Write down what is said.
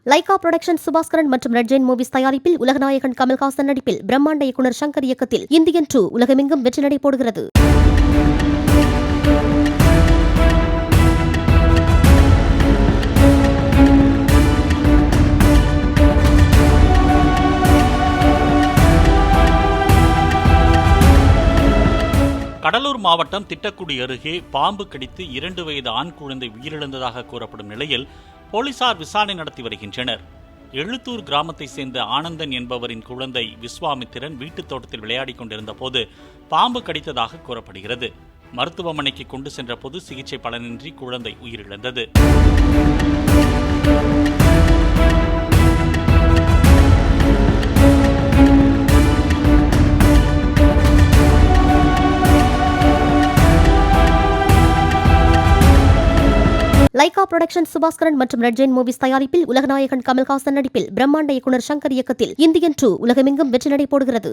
Lyca production Subaskaran மற்றும் red Jain movies தயாரிப்பில் உலகநாயகன் கமல்ஹாசன் நடிப்பில் பிரம்மாண்ட இயக்குனர் சங்கர் இயக்கத்தில் இந்தியன் 2 உலகமெங்கும் வெற்றி நடை போடுகிறது. கடலூர் மாவட்டம் திட்டக்குடி அருகே பாம்பு கடித்து 2 வயது ஆண் குழந்தை உயிரிழந்ததாக கூறப்படும் நிலையில் போலீசார் விசாரணை நடத்தி வருகின்றனர். எழுத்தூர் கிராமத்தை சேர்ந்த ஆனந்தன் என்பவரின் குழந்தை விஸ்வாமித்திரன் வீட்டுத் தோட்டத்தில் விளையாடிக் கொண்டிருந்த போது பாம்பு கடித்ததாக கூறப்படுகிறது. மருத்துவமனைக்கு கொண்டு சென்ற போது சிகிச்சை பலனின்றி குழந்தை உயிரிழந்தது. லைகா புரொடக்ஷன் சுபாஸ்கரன் மற்றும் ரெட் ஜெயின் மூவிஸ் தயாரிப்பில் உலகநாயகன் கமல்ஹாசன் நடிப்பில் பிரம்மாண்ட இயக்குனர் சங்கர் இயக்கத்தில் இந்தியன் 2 உலகமெங்கும் வெற்றி நடை போடுகிறது.